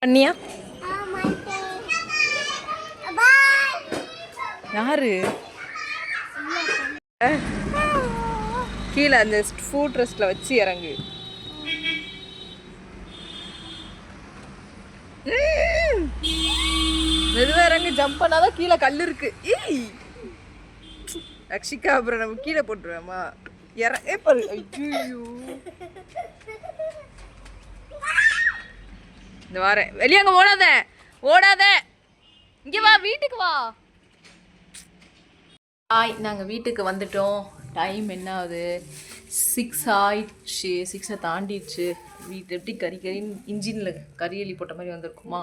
பண்ணியா யாரு கீழே அந்த ஃபுட் ரெஸ்ட்ல வச்சு இறங்கு. மெதுவாக இறங்கு. ஜம்ப் பண்ணாதான் கீழே கல் இருக்கு. ஏய் ரக்ஷிகா, அப்புறம் நம்ம கீழே போட்டுருவேம்மா. பாரு. ஐயோ இந்த வாரேன். வெளியே அங்கே ஓடாத ஓடாத. இங்கே வா, வீட்டுக்கு வா. நாங்கள் வீட்டுக்கு வந்துட்டோம். டைம் என்ன ஆகுது? 6 ஆயிடுச்சு. 6 தாண்டிடுச்சு. வீட்டு எப்படி கறின்னு இன்ஜினில் கறி எலி போட்ட மாதிரி வந்திருக்குமா?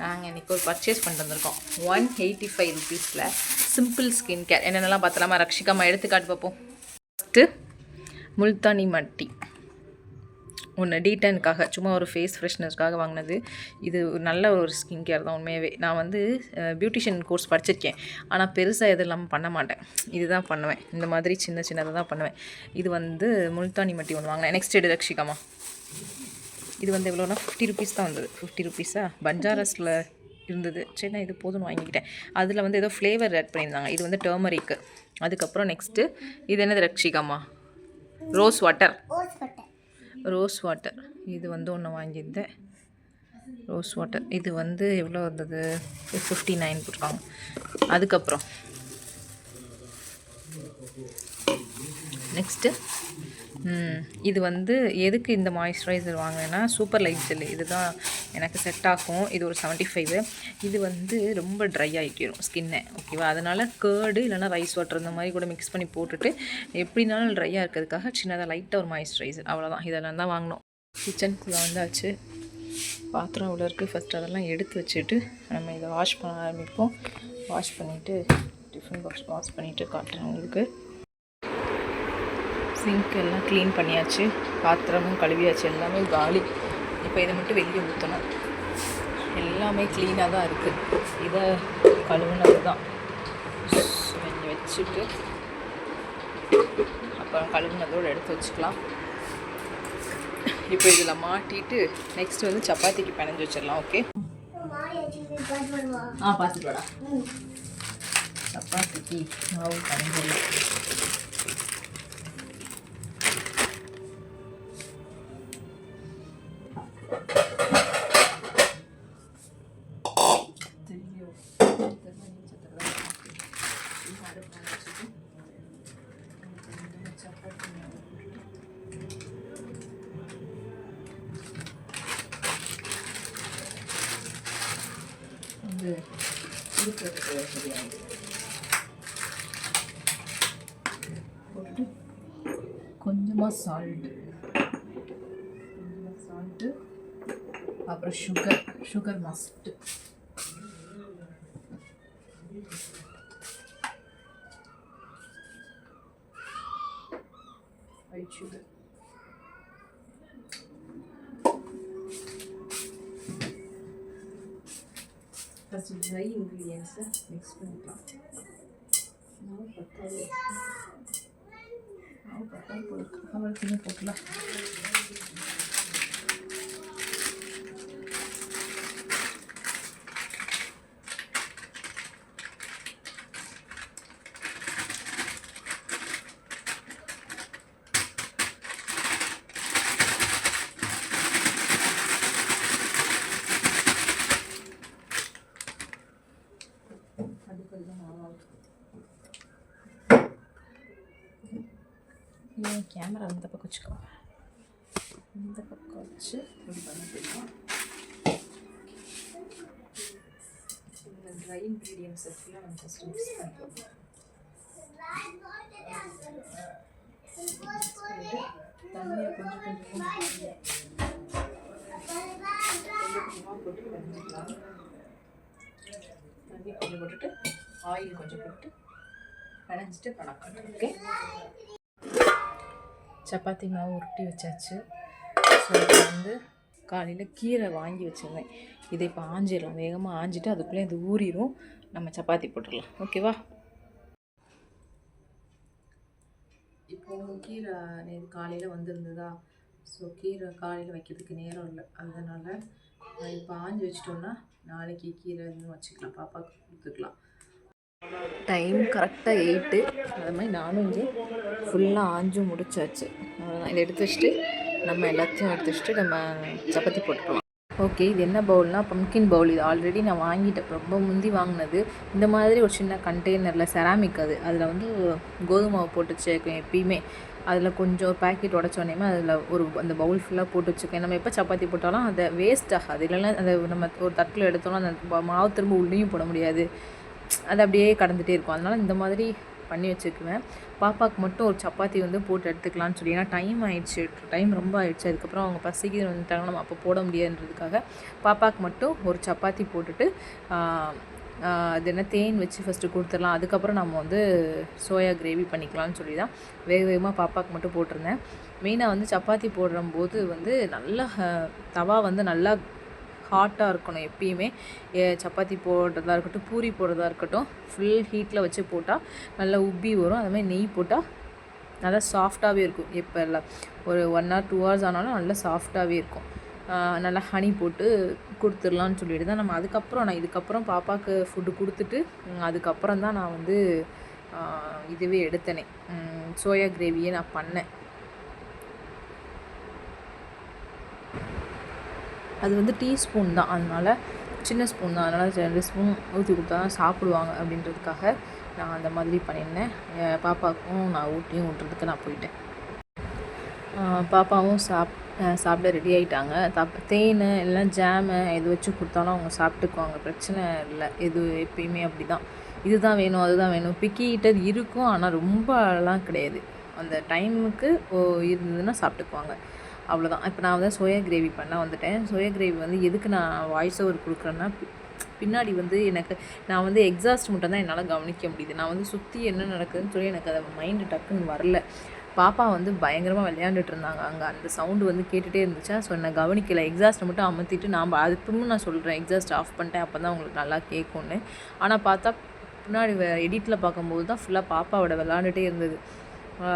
நாங்கள் இன்றைக்கி ஒரு பர்ச்சேஸ் பண்ணிட்டு வந்திருக்கோம். 185 ருபீஸில் சிம்பிள் ஸ்கின் கேர் என்னென்னலாம் பார்த்தலாமா? ரக்ஷிகாமா எடுத்துக்காட்டு பார்ப்போம். ஃபஸ்ட்டு முல்தானி மட்டி ஒன்று டீட்டனுக்காக, சும்மா ஒரு ஃபேஸ் ஃப்ரெஷ்னஸ்க்காக வாங்கினது. இது நல்ல ஒரு ஸ்கின் கேர் தான் உண்மையாகவே. நான் வந்து பியூட்டிஷியன் கோர்ஸ் படிச்சிருக்கேன், ஆனால் பெருசாக எதுவும் இல்லாமல் பண்ண மாட்டேன். இதுதான் பண்ணுவேன். இந்த மாதிரி சின்ன சின்னதாக தான் பண்ணுவேன். இது வந்து முல்தானி மட்டி ஒன்று வாங்கினேன். நெக்ஸ்ட் எடு ரக்ஷிகாமா. இது வந்து எவ்வளோனா 50 ருபீஸ் தான் வந்தது. 50 ருபீஸா? பஞ்சாரஸில் இருந்தது. சரி, நான் இது போதும்னு வாங்கிக்கிட்டேன். அதில் வந்து ஏதோ ஃப்ளேவர் ஆட் பண்ணியிருந்தாங்க. இது வந்து டர்மரிக்கு. அதுக்கப்புறம் நெக்ஸ்ட்டு இது என்னது ரக்ஷிகாமா? Rose water. இது வந்து ஒன்று வாங்கியிருந்தேன். ரோஸ் வாட்டர் இது வந்து எவ்வளோ வந்தது? 59 போட்டிருக்காங்க. அதுக்கப்புறம் நெக்ஸ்ட்டு இது வந்து எதுக்கு இந்த மாய்ஸ்சரைசர் வாங்கினேன்னா, சூப்பர் லைட் ஜெல். இதுதான் எனக்கு செட் ஆகும். இது ஒரு 75. இது வந்து ரொம்ப ட்ரை ஆகிடும் ஸ்கின்னை, ஓகேவா? அதனால் கேர்டு இல்லைனா ரைஸ் வாட்டர் இந்த மாதிரி கூட மிக்ஸ் பண்ணி போட்டுட்டு எப்படினாலும் ட்ரையாக இருக்கிறதுக்காக சின்னதாக லைட்டாக ஒரு மாய்ஸ்சரைசர், அவ்வளோதான். இதெல்லாம் தான் வாங்கினோம். கிச்சனுக்குள்ளே வந்தாச்சு. பாத்திரம் இவ்வளோ இருக்குது. ஃபஸ்ட்டு அதெல்லாம் எடுத்து வச்சுட்டு நம்ம இதை வாஷ் பண்ண ஆரம்பிப்போம். வாஷ் பண்ணிவிட்டு டிஃபன் பாக்ஸ் வாஷ் பண்ணிவிட்டு காட்டுறேன் உங்களுக்கு. சிங்க் எல்லாம் க்ளீன் பண்ணியாச்சு. பாத்திரமும் கழுவியாச்சு. எல்லாமே காலி. இப்போ இதை மட்டும் வெளியே ஊற்றணும். எல்லாமே க்ளீனாக தான் இருக்குது. இதை கழுவுனது தான் இங்கே வச்சுட்டு அப்புறம் கழுவுனதோடு எடுத்து வச்சுக்கலாம். இப்போ இதில் மாட்டிட்டு நெக்ஸ்ட் வந்து சப்பாத்திக்கு பிணைஞ்சு வச்சிடலாம். ஓகே, பார்த்துட்டு வாடா. சப்பாத்திக்கு மாவு பிணைஞ்சிடலாம். போட்டுட்டு கொஞ்சமாக சால்ட்டு, அப்புறம் sugar must. White sugar. First dry இன்க்ரீடியன்ஸை மிக்ஸ் பண்ணிக்கலாம். மாவு பத்தாது போட்டு அவளுக்கு போட்டுலாம். கேமரா இந்த பக்கம் வச்சுக்கோ. இந்த பக்கம் வச்சு இப்படி பண்ணிக்கலாம். இந்த ட்ரை இன்க்ரீடியன்ஸ் எல்லாம் நம்ம ஃபஸ்ட்டு மிக்ஸ் பண்ணிக்கலாம். தண்ணியை கொஞ்சம் கொஞ்சமாக போட்டு பிணைஞ்சிக்கலாம். தண்ணி கொஞ்சம் போட்டுட்டு ஆயில் கொஞ்சம் போட்டு பிணைஞ்சிட்டு கணக்காட்டு. ஓகே, சப்பாத்தி மாவு உருட்டி வச்சாச்சு. ஸோ இதை வந்து காலையில் கீரை வாங்கி வச்சுருந்தேன். இதை இப்போ ஆஞ்சிடலாம். வேகமாக ஆஞ்சிட்டு அதுக்குள்ளே இது ஊறிடும். நம்ம சப்பாத்தி போட்டுடலாம். ஓகேவா? இப்போது கீரை காலையில் வந்திருந்ததா? ஸோ கீரை காலையில் வைக்கிறதுக்கு நேரம் இல்லை. அதனால் இப்போ ஆஞ்சி வச்சிட்டோம்னா நாளைக்கு கீரை இருந்து வச்சுக்கலாம், பாப்பாவுக்கு கொடுத்துக்கலாம். டைம் கரெக்டாக 8. அது மாதிரி நானும் இங்கே ஃபுல்லாக ஆஞ்சு முடிச்சாச்சு. அவ்வளோதான். இதை எடுத்து வச்சுட்டு நம்ம எல்லாத்தையும் எடுத்து வச்சுட்டு நம்ம சப்பாத்தி போட்டுக்கலாம். ஓகே, இது என்ன பவுல்னால் பம்கின் பவுல். இது ஆல்ரெடி நான் வாங்கிட்டேன், ரொம்ப முந்தி வாங்கினது. இந்த மாதிரி ஒரு சின்ன கண்டெய்னரில் செராமிக், அதில் வந்து கோதுமை மாவு போட்டு வச்சுருக்கேன் எப்பயுமே. அதில் கொஞ்சம் பேக்கெட் உடச்சோடனே அதில் அந்த பவுல் ஃபுல்லாக போட்டு வச்சுருக்கேன். நம்ம எப்போ சப்பாத்தி போட்டாலும் அதை வேஸ்ட் ஆகாது. இல்லைன்னா அதை நம்ம ஒரு தட்டில் எடுத்தோம்னா அந்த மாவு திரும்ப உள்ளேயும் போட முடியாது, அது அப்படியே கடந்துகிட்டே இருக்கும். அதனால் இந்த மாதிரி பண்ணி வச்சுக்குவேன். பாப்பாவுக்கு மட்டும் ஒரு சப்பாத்தி வந்து போட்டு எடுத்துக்கலான்னு சொல்லி, ஏன்னா டைம் ரொம்ப ஆயிடுச்சு. அதுக்கப்புறம் அவங்க பசிக்கு வந்துட்டாங்க, நம்ம அப்போ போட முடியாதுன்றதுக்காக பாப்பாவுக்கு மட்டும் ஒரு சப்பாத்தி போட்டுட்டு அது என்ன தேன் வச்சு ஃபஸ்ட்டு கொடுத்துடலாம். அதுக்கப்புறம் நம்ம வந்து சோயா கிரேவி பண்ணிக்கலாம்னு சொல்லி தான் வேகமாக பாப்பாவுக்கு மட்டும் போட்டிருந்தேன். மெயினாக வந்து சப்பாத்தி போடும்போது வந்து நல்லா தவா வந்து நல்லா ஹாட்டாக இருக்கணும் எப்பயுமே. சப்பாத்தி போடுறதா இருக்கட்டும், பூரி போடுறதா இருக்கட்டும், ஃபுல் ஹீட்டில் வச்சு போட்டால் நல்லா உப்பி வரும். அதுமாதிரி நெய் போட்டால் நல்லா சாஃப்டாகவே இருக்கும். இப்போ இல்லை ஒரு 1 hour 2 hours ஆனாலும் நல்லா சாஃப்டாகவே இருக்கும். நல்லா ஹனி போட்டு கொடுத்துடலான்னு சொல்லிட்டு தான் நம்ம நான் இதுக்கப்புறம் பாப்பாவுக்கு ஃபுட்டு கொடுத்துட்டு அதுக்கப்புறம் தான் நான் வந்து இதுவே எடுத்தேனே, சோயா கிரேவியே நான் பண்ணேன். அது வந்து டீஸ்பூன் தான், அதனால் சின்ன ஸ்பூன் தான், அதனால் 2 ஸ்பூன் ஊற்றி கொடுத்தா தான் சாப்பிடுவாங்க அப்படின்றதுக்காக நான் அந்த மாதிரி பண்ணியிருந்தேன். பாப்பாவுக்கும் நான் ஊட்டியும் விட்டுறதுக்கு நான் போயிட்டேன். பாப்பாவும் சாப்பிட ரெடி ஆகிட்டாங்க. தேன் எல்லாம் ஜாமு எது வச்சு கொடுத்தாலும் அவங்க சாப்பிட்டுக்குவாங்க, பிரச்சனை இல்லை. எது எப்பயுமே அப்படி தான், இதுதான் வேணும் அதுதான் வேணும் பிக்கிட்டது இருக்கும். ஆனால் ரொம்பலாம் கிடையாது, அந்த டைமுக்கு இருந்ததுன்னா சாப்பிட்டுக்குவாங்க, அவ்வளோதான். இப்போ நான் வந்து சோயா கிரேவி பண்ண வந்துட்டேன். சோயா கிரேவி வந்து எதுக்கு நான் வாய்ஸ் ஓவர் கொடுக்குறேன்னா, பின்னாடி வந்து நான் வந்து எக்ஸாஸ்ட் மட்டும் தான் என்னால் கவனிக்க முடியுது. நான் வந்து சுற்றி என்ன நடக்குதுன்னு சொல்லி எனக்கு அதை மைண்டு டக்குன்னு வரல. பாப்பா வந்து பயங்கரமாக விளையாண்டுட்டு இருந்தாங்க அங்கே, அந்த சவுண்டு வந்து கேட்டுகிட்டே இருந்துச்சா. ஸோ நான் கவனிக்கலை, எக்ஸாஸ்ட்டை மட்டும் அமர்த்திட்டு அதுக்கும் நான் சொல்கிறேன் எக்ஸாஸ்ட் ஆஃப் பண்ணிட்டேன், அப்போ தான் உங்களுக்கு நல்லா கேட்கும்னு. ஆனால் பார்த்தா பின்னாடி எடிட்டில் பார்க்கும்போது தான் ஃபுல்லாக பாப்பாவோட விளாண்டுட்டே இருந்தது.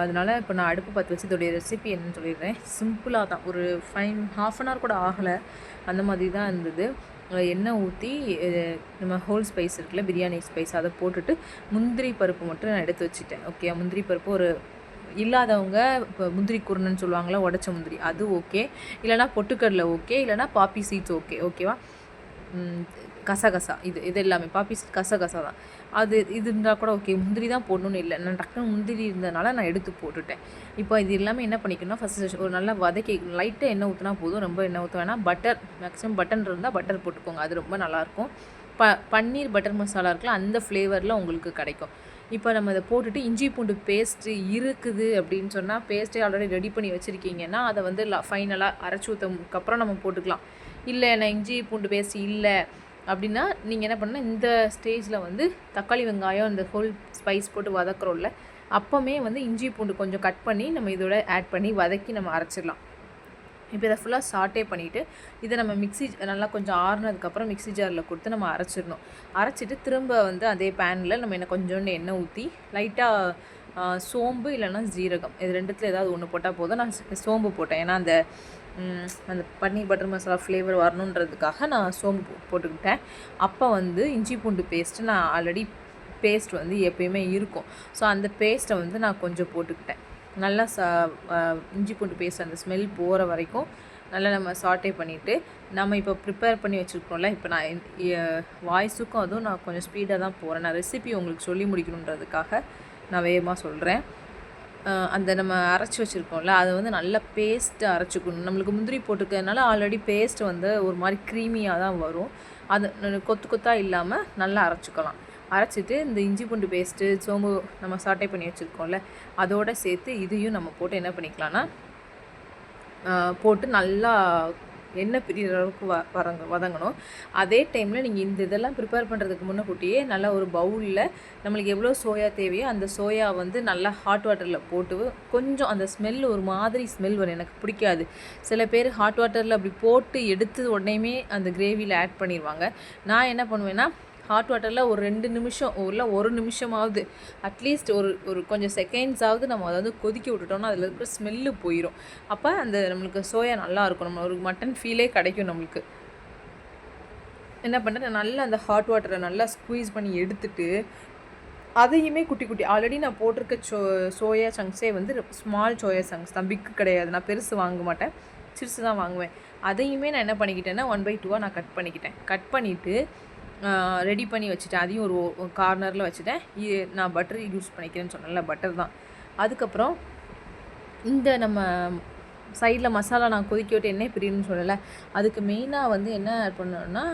அதனால் இப்போ நான் அடுப்பு பற்ற வச்சு இதோடைய ரெசிபி என்னன்னு சொல்லிடுறேன். சிம்பிளாக தான், ஒரு 1/2 hour கூட ஆகலை, அந்த மாதிரி தான் இருந்தது. எண்ணெய் ஊற்றி நம்ம ஹோல் ஸ்பைஸ் இருக்குல்ல, பிரியாணி ஸ்பைஸ், அதை போட்டுட்டு முந்திரி பருப்பு மட்டும் நான் எடுத்து வச்சுட்டேன். ஓகே, முந்திரி பருப்பு ஒரு இல்லாதவங்க இப்போ முந்திரி குருணைன்னு சொல்லுவாங்களா, உடச்ச முந்திரி, அது ஓகே. இல்லைனா பொட்டுக்கடலை ஓகே, இல்லைனா பாப்பி சீட்ஸ் ஓகேவா. கசகசா, இது எல்லாமே பாப்பி சீட் கசகசா தான், இது இருந்தால் கூட ஓகே. முந்திரி தான் போடணுன்னு இல்லை, நான் டக்குனு முந்திரி இருந்ததுனால நான் எடுத்து போட்டுட்டேன். இப்போ இது எல்லாமே என்ன பண்ணிக்கணும்னா, ஃபஸ்ட்டு ஒரு நல்லா வதக்கி லைட்டாக எண்ணெய் ஊற்றினா போதும், ரொம்ப எண்ணெய் ஊற்ற வேணாம். பட்டர், மேக்ஸிமம் பட்டர் இருந்தால் பட்டர் போட்டுக்கோங்க, அது ரொம்ப நல்லாயிருக்கும். பன்னீர் பட்டர் மசாலா இருக்குல்ல, அந்த ஃப்ளேவரில் உங்களுக்கு கிடைக்கும். இப்போ நம்ம இதை போட்டுட்டு இஞ்சி பூண்டு பேஸ்ட்டு இருக்குது அப்படின்னு சொன்னால், பேஸ்ட்டே ஆல்ரெடி ரெடி பண்ணி வச்சுருக்கீங்கன்னா அதை வந்து ஃபைனலாக அரைச்சி ஊற்றதுக்கப்புறம் நம்ம போட்டுக்கலாம். இல்லை நான் இஞ்சி பூண்டு பேஸ்ட் இல்லை அப்படின்னா நீங்கள் என்ன பண்ணால், இந்த ஸ்டேஜில் வந்து தக்காளி வெங்காயம் இந்த ஹோல் ஸ்பைஸ் போட்டு வதக்குறோம்ல, அப்போமே வந்து இஞ்சி பூண்டு கொஞ்சம் கட் பண்ணி நம்ம இதோட ஆட் பண்ணி வதக்கி நம்ம அரைச்சிடலாம். இப்போ இதை ஃபுல்லாக சாட்டே பண்ணிவிட்டு இதை நம்ம மிக்ஸி நல்லா கொஞ்சம் ஆறுனதுக்கப்புறம் மிக்ஸி ஜாரில் கொடுத்து நம்ம அரைச்சிடணும். அரைச்சிட்டு திரும்ப வந்து அதே பேனில் நம்ம கொஞ்சோண்டு எண்ணெய் ஊற்றி லைட்டாக சோம்பு இல்லைன்னா ஜீரகம், இது ரெண்டுத்தில் ஏதாவது ஒன்று போட்டால் போதும். நான் சோம்பு போட்டேன், ஏன்னா அந்த பன்னீர் பட்டர் மசாலா ஃப்ளேவர் வரணுன்றதுக்காக நான் சோம்பு போட்டுக்கிட்டேன். அப்போ வந்து இஞ்சி பூண்டு பேஸ்ட்டு நான் ஆல்ரெடி பேஸ்ட் வந்து எப்பயுமே இருக்கும், ஸோ அந்த பேஸ்ட்டை வந்து நான் கொஞ்சம் போட்டுக்கிட்டேன். நல்லா இஞ்சி பூண்டு பேஸ்ட் அந்த ஸ்மெல் போகிற வரைக்கும் நல்லா நம்ம சாட்டே பண்ணிவிட்டு, நம்ம இப்போ ப்ரிப்பேர் பண்ணி வச்சுருக்கோம்ல, இப்போ நான் வாய்ஸுக்கும் அதுவும் நான் கொஞ்சம் ஸ்பீடாக தான் போகிறேன். நான் ரெசிபி உங்களுக்கு சொல்லி முடிக்கணுன்றதுக்காக நான் வேகமாக சொல்கிறேன். அந்த நம்ம அரைச்சி வச்சுருக்கோம்ல, அதை வந்து நல்லா பேஸ்ட்டு அரைச்சிக்கணும். நம்மளுக்கு முந்திரி போட்டுக்கிறதுனால ஆல்ரெடி பேஸ்ட்டு வந்து ஒரு மாதிரி க்ரீமியாக தான் வரும். அது கொத்து கொத்தாக இல்லாமல் நல்லா அரைச்சிக்கலாம். அரைச்சிட்டு இந்த இஞ்சி பூண்டு பேஸ்ட்டு சோம்பு நம்ம சாட்டை பண்ணி வச்சுருக்கோம்ல, அதோடு சேர்த்து இதையும் நம்ம போட்டு என்ன பண்ணிக்கலாம்னா, போட்டு நல்லா எண்ணெய் பிரிகிற அளவுக்கு வதங்கணும். அதே டைமில் நீங்கள் இந்த இதெல்லாம் ப்ரிப்பேர் பண்ணுறதுக்கு முன்னக்கூட்டியே நல்லா ஒரு பவுலில் நம்மளுக்கு எவ்வளோ சோயா தேவையோ அந்த சோயா வந்து நல்லா ஹாட் வாட்டரில் போட்டு கொஞ்சம் அந்த ஸ்மெல் ஒரு மாதிரி ஸ்மெல் வரும், எனக்கு பிடிக்காது. சில பேர் ஹாட் வாட்டரில் அப்படி போட்டு எடுத்து உடனேயுமே அந்த கிரேவியில் ஆட் பண்ணிடுவாங்க. நான் என்ன பண்ணுவேன்னா, ஹாட் வாட்டரில் ஒரு 2 நிமிஷம் இல்லை 1 நிமிஷமாவது அட்லீஸ்ட் ஒரு கொஞ்சம் செகண்ட்ஸாவது நம்ம அதை வந்து கொதிக்க விட்டுட்டோம்னா அதில் இருக்கிற ஸ்மெல்லு போயிடும். அப்போ அந்த நம்மளுக்கு சோயா நல்லாயிருக்கும், நம்ம ஒரு மட்டன் ஃபீலே கிடைக்கும் நம்மளுக்கு. என்ன பண்ணுறேன், நல்லா அந்த ஹாட் வாட்டரை நல்லா ஸ்குவீஸ் பண்ணி எடுத்துட்டு அதையுமே குட்டி குட்டி ஆல்ரெடி நான் போட்டிருக்க சோயா சங்க்ஸே வந்து ஸ்மால் சோயா சங்க்ஸ் தான், பிக்கு கிடையாது. நான் பெருசு வாங்க மாட்டேன், சிறுசு தான் வாங்குவேன். அதையுமே நான் என்ன பண்ணிக்கிட்டேன்னா 1/2 நான் கட் பண்ணிக்கிட்டேன். கட் பண்ணிவிட்டு ரெடி பண்ணி வச்சுட்டேன். அதையும் ஒரு கார்னரில் வச்சுட்டேன். நான் பட்டர் யூஸ் பண்ணிக்கிறேன்னு சொன்னேன்ல, பட்டர் தான். அதுக்கப்புறம் இந்த நம்ம சைடில் மசாலா நான் கொதிக்க விட்டு எண்ணெய் பிரியுன்னு சொல்லலை, அதுக்கு மெயினாக வந்து என்ன ஆட் பண்ணணும்னா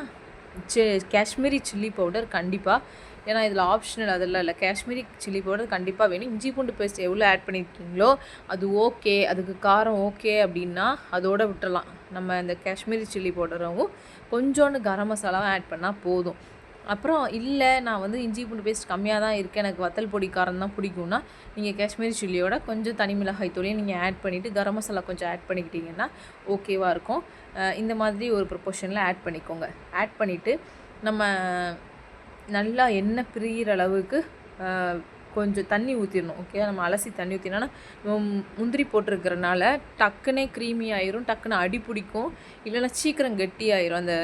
காஷ்மீரி சில்லி பவுடர் கண்டிப்பாக. ஏன்னா இதில் ஆப்ஷனல் அதெல்லாம் இல்லை, காஷ்மீரி சில்லி பவுடர் கண்டிப்பாக வேணும். இஞ்சி பூண்டு பேஸ்ட் எவ்வளோ ஆட் பண்ணியிருக்கீங்களோ அது ஓகே, அதுக்கு காரம் ஓகே அப்படின்னா அதோடு விட்டுறலாம். நம்ம இந்த காஷ்மீரி சில்லி பவுடரும் கொஞ்சோண்டு கரம் மசாலாவும் ஆட் பண்ணால் போதும். அப்புறம் இல்லை நான் வந்து இஞ்சி பூண்டு பேஸ்ட் கம்மியாக தான் இருக்குது, எனக்கு வத்தல் பொடி காரம் தான் பிடிக்கும்னா நீங்கள் காஷ்மீரி சில்லியோட கொஞ்சம் தனி மிளகாய் தூளையும் நீங்கள் ஆட் பண்ணிவிட்டு கரம் மசாலா கொஞ்சம் ஆட் பண்ணிக்கிட்டிங்கன்னா ஓகேவாக இருக்கும். இந்த மாதிரி ஒரு ப்ரொப்போர்ஷனில் ஆட் பண்ணிக்கோங்க. ஆட் பண்ணிவிட்டு நம்ம நல்லா எண்ணெய் பிரிகிற அளவுக்கு கொஞ்சம் தண்ணி ஊற்றிடணும். ஓகே, நம்ம அலசி தண்ணி ஊற்றினா முந்திரி போட்டிருக்கிறனால டக்குனே க்ரீமி ஆயிரும், டக்குன்னு அடி பிடிக்கும், இல்லைன்னா சீக்கிரம் கெட்டி ஆயிரும். அந்த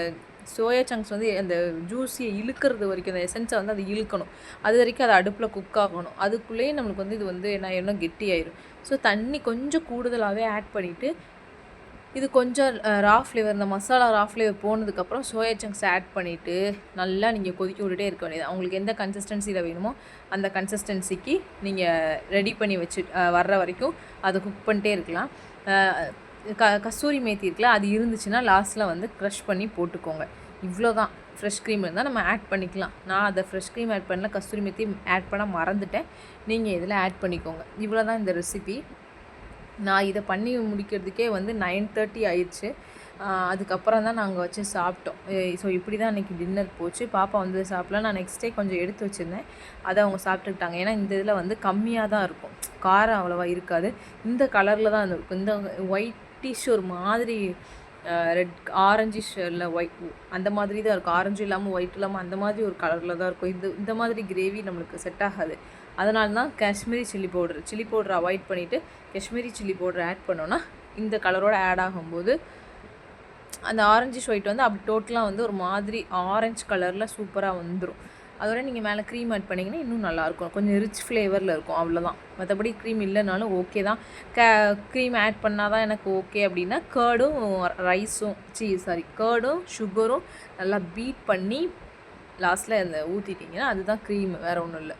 சோயா சங்க்ஸ் வந்து அந்த ஜூஸியை இழுக்கிறது வரைக்கும், அந்த எசன்ஸை வந்து அது இழுக்கணும், அது வரைக்கும் அது அடுப்பில் குக் ஆகணும். அதுக்குள்ளேயே நம்மளுக்கு வந்து இது வந்து என்ன கெட்டி ஆயிரும். ஸோ தண்ணி கொஞ்சம் கூடுதலாகவே ஆட் பண்ணிவிட்டு இது கொஞ்சம் ரா ஃப்ளேவர், இந்த மசாலா ரா ஃப்ளேவர் போனதுக்கப்புறம் சோயா சங்க்ஸ் ஆட் பண்ணிவிட்டு நல்லா நீங்கள் கொதிக்க விட்டுட்டே இருக்க வேண்டியது. அவங்களுக்கு எந்த கன்சிஸ்டன்சியில் வேணுமோ அந்த கன்சிஸ்டன்சிக்கு நீங்கள் ரெடி பண்ணி வச்சு வர்ற வரைக்கும் அதை குக் பண்ணிட்டே இருக்கலாம். கஸ்தூரி மேத்தி இருக்குல்ல, அது இருந்துச்சுன்னா லாஸ்ட்டில் வந்து க்ரஷ் பண்ணி போட்டுக்கோங்க. இவ்வளோ தான். ஃப்ரெஷ் க்ரீம் இருந்தால் நம்ம ஆட் பண்ணிக்கலாம். நான் அதை ஃப்ரெஷ் க்ரீம் ஆட் பண்ணல, கஸ்தூரி மேத்தி ஆட் பண்ண மறந்துட்டேன். நீங்கள் இதில் ஆட் பண்ணிக்கோங்க. இவ்வளோ தான் இந்த ரெசிபி. நான் இதை பண்ணி முடிக்கிறதுக்கே வந்து 9:30 ஆயிடுச்சு. அதுக்கப்புறம் தான் நாங்கள் வச்சு சாப்பிட்டோம். ஸோ இப்படி தான் அன்றைக்கி டின்னர் போச்சு. பாப்பா வந்து சாப்பிடல. நான் நெக்ஸ்ட் டே கொஞ்சம் எடுத்து வச்சுருந்தேன், அதை அவங்க சாப்பிட்டுக்கிட்டாங்க. ஏன்னா இந்த இதில் வந்து கம்மியாக தான் இருக்கும், காரம் அவ்வளோவா இருக்காது. இந்த கலரில் தான் இருக்கும். இந்த ஒயிட்டிஷ் ஒரு மாதிரி ரெட் ஆரஞ்சிஷ் இல்லை ஒயிட் அந்த மாதிரி தான் இருக்கும். ஆரஞ்சு இல்லாமல் ஒயிட் இல்லாமல் அந்த மாதிரி ஒரு கலரில் தான் இருக்கும். இந்த மாதிரி கிரேவி நம்மளுக்கு செட் ஆகாது. அதனால தான் காஷ்மீரி சில்லி பவுடர் அவாய்ட் பண்ணிவிட்டு காஷ்மீரி சில்லி பவுடர் ஆட் பண்ணோன்னா இந்த கலரோடு ஆட் ஆகும்போது அந்த ஆரஞ்சிஷ் ஒயிட் வந்து அப்படி டோட்டலாக வந்து ஒரு மாதிரி ஆரஞ்சு கலரில் சூப்பராக வந்துடும். அதோட நீங்கள் மேலே க்ரீம் ஆட் பண்ணிங்கன்னா இன்னும் நல்லாயிருக்கும், கொஞ்சம் ரிச் ஃப்ளேவரில் இருக்கும். அவ்வளோதான். மற்றபடி க்ரீம் இல்லைனாலும் ஓகே தான். க்ரீம் ஆட் பண்ணால் தான் எனக்கு ஓகே அப்படின்னா கர்டும் கர்டும் சுகரும் நல்லா பீட் பண்ணி லாஸ்ட்டில் அந்த ஊற்றிட்டிங்கன்னா அதுதான் க்ரீம், வேறு ஒன்றும் இல்லை.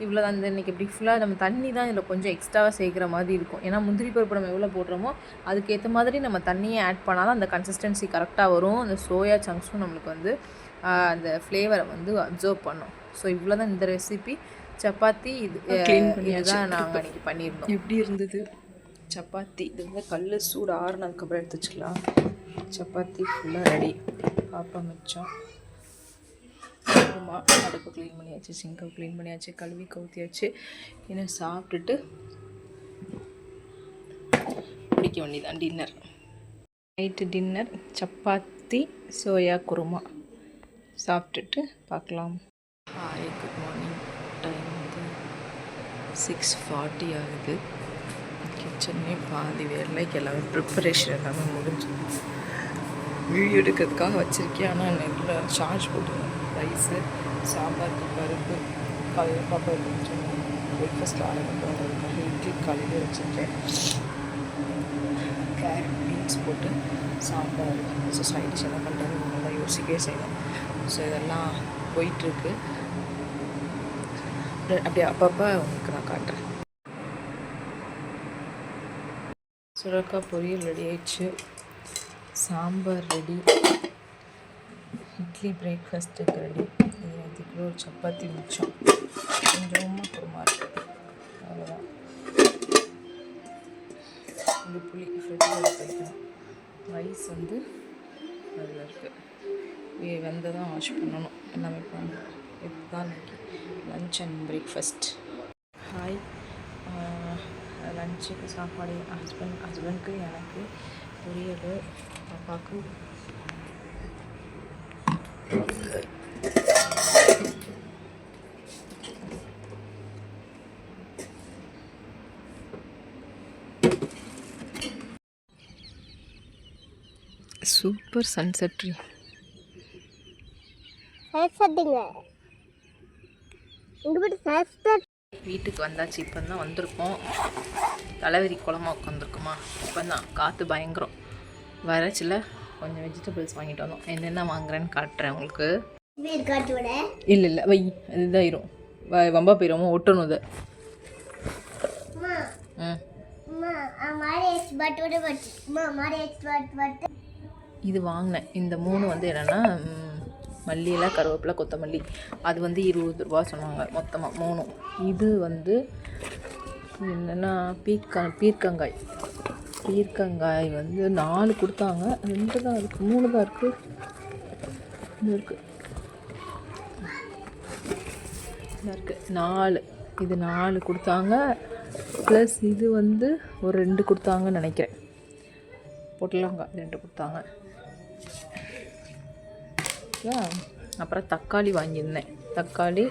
இவ்வளோ தான். இன்றைக்கி இப்படி ஃபுல்லாக நம்ம தண்ணி தான் இதில் கொஞ்சம் எக்ஸ்ட்ராவாக சேர்க்குற மாதிரி இருக்கும். ஏன்னா முந்திரி பருப்பு நம்ம எவ்வளோ போடுறோமோ அதுக்கேற்ற மாதிரி நம்ம தண்ணியை ஆட் பண்ணால் தான் அந்த கன்சிஸ்டன்சி கரெக்டாக வரும். அந்த சோயா சங்க்ஸும் நம்மளுக்கு வந்து அந்த ஃப்ளேவரை வந்து அப்சர்வ் பண்ணும். ஸோ இவ்வளோ தான் இந்த ரெசிபி. சப்பாத்தி இதுதான் நாங்கள் அன்றைக்கி பண்ணியிருந்தோம். எப்படி இருந்தது சப்பாத்தி? இது வந்து கல் சூடு ஆறுனதுக்கப்புறம் எடுத்து வச்சுக்கலாம். சப்பாத்தி ஃபுல்லாக ரெடி. பாப்பா மிச்சம் அடுப்பு க்ளீன் பண்ணியாச்சு, சிங்கை க்ளீன் பண்ணியாச்சு, கழுவி கவுத்தியாச்சு. இன்னும் சாப்பிட்டுட்டு பிடிக்க வேண்டியதான் dinner. Night dinner chapati soya kurma சாப்பிட்டுட்டு பார்க்கலாம். Hi, good morning. டைம் வந்து 6:40 ஆகுது. கிச்சன்லேயே பாதி வேலைக்கு எல்லாமே ப்ரிப்பரேஷன் எல்லாமே முடிஞ்சு வீடியோ எடுக்கிறதுக்காக வச்சுருக்கேன். ஆனால் நெட்டில் சார்ஜ் போட்டுருந்தேன். ரைஸு, சாம்பாருக்கு பருப்பு, காலையில் பாப்பா கொஞ்சம் பிரேக்ஃபாஸ்ட் ஆரம்பிக்கிறதுக்காக இட்லி காலையில் வச்சுருக்கேன். கேரட் பீன்ஸ் போட்டு சாம்பார். ஸோ சைடிஷ் என்ன பண்ணுறாங்க நல்லா யோசிக்கவே செய்யணும். ஸோ இதெல்லாம் போயிட்டுருக்கு. அப்படியே அப்பப்போ உங்களுக்கு நான் காட்டுறேன். சுரக்காய் பொரியல் ரெடி ஆயிடுச்சு, சாம்பார் ரெடி, இட்லி பிரேக்ஃபாஸ்ட்டுக்கு ரெடி. இதுக்கு ஒரு சப்பாத்தி மிச்சம், கொஞ்சமாக குருமா இருக்குது, அவ்வளோதான். இந்த புளி ஃப்ரெஷ்ஷாக வைக்கணும். ரைஸ் வந்து அதில் இருக்குது, வெந்ததான் வாஷ் பண்ணணும். எல்லாமே பண்ணணும். இதுதான் இன்றைக்கி லன்ச் அண்ட் பிரேக்ஃபாஸ்ட். ஹாய், லன்ச்சுக்கு சாப்பாடு ஹஸ்பண்டுக்கு எனக்கு பொரியல், பாப்பாவுக்கு சூப்பர் சன்செட் ட்ரீ. வீட்டுக்கு வந்தாச்சு. இப்போ தான் வந்திருக்கோம். தலைவரி குளமா உட்காந்துருக்குமா. இப்போ தான் காற்று பயங்கரம் வரச்சில் கொஞ்சம் வெஜிடபிள்ஸ் வாங்கிட்டு வந்தோம். என்னென்ன வாங்குறேன்னு காட்டுறேன் உங்களுக்கு. இல்லை இல்லை வை, இதுதாயிரும் வம்பா போயிடும், ஒட்டணும் இதை. இது வாங்கினேன். இந்த 3 வந்து என்னென்னா மல்லியெல்லாம், கருவேப்பிலை, கொத்தமல்லி. அது வந்து 20 ரூபா சொன்னாங்க மொத்தமாக 3. இது வந்து என்னென்னா பீர்க்கங்காய் வந்து 4 கொடுத்தாங்க. 2 தான் இருக்குது, 3 தான் இருக்குது. இது இருக்குது 4. இது 4 கொடுத்தாங்க. ப்ளஸ் இது வந்து ஒரு 2 கொடுத்தாங்கன்னு நினைக்கிறேன். பொட்டலங்காய் 2 கொடுத்தாங்க. அப்புறம் தக்காளி வாங்கியிருந்தேன். தக்காளி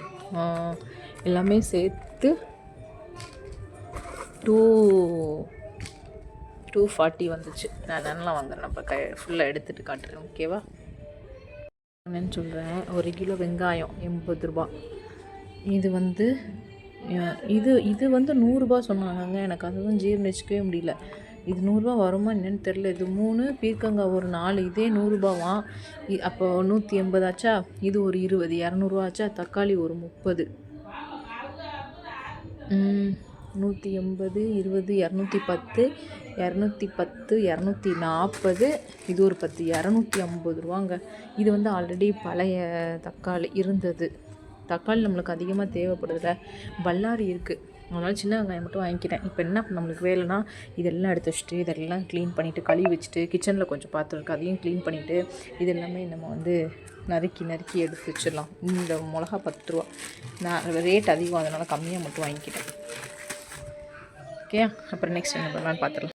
எல்லாமே சேர்த்து 240 வந்துச்சு. நான் நல்லா வாங்குறேன். அப்போ ஃபுல்லாக எடுத்துகிட்டு காட்டுறேன், ஓகேவா? என்னன்னு சொல்கிறேன். 1 கிலோ வெங்காயம் 80 ரூபா. இது வந்து இது வந்து 100 ரூபா சொன்னாங்க. எனக்கு அதுதான் ஜீர்ணிச்சிக்கவே முடியல. இது 100 ரூபா வருமா என்னன்னு தெரில. இது 3, பீர்க்கங்காய் ஒரு 4, இதே 100 ரூபாவாம். அப்போ 180 ஆச்சா. இது ஒரு 20, 200 ஆச்சா. தக்காளி ஒரு 30, 180, 20, 210, 240. இது ஒரு 10, 250 ரூபாங்க. இது வந்து ஆல்ரெடி பழைய தக்காளி இருந்தது. தக்காளி நம்மளுக்கு அதிகமாக தேவைப்படுதில்ல. பல்லாரி இருக்குது, அதனால் சின்ன வெங்காயம் மட்டும் வாங்கிக்கிறேன். இப்போ என்ன நம்மளுக்கு வேலைன்னா இதெல்லாம் எடுத்து வச்சுட்டு இதெல்லாம் க்ளீன் பண்ணிவிட்டு கழுவி வச்சுட்டு கிச்சனில் கொஞ்சம் பாத்திரம் இருக்குது, அதையும் க்ளீன் பண்ணிவிட்டு இது எல்லாமே நம்ம வந்து நறுக்கி எடுத்து வச்சிடலாம். இந்த மிளகா 10 ரூபா. நான் ரேட் அதிகம், அதனால் கம்மியாக மட்டும் வாங்கிக்கிட்டேன். ஓகே, அப்புறம் நெக்ஸ்ட் என்ன பண்ணலான்னு பார்த்துடலாம்.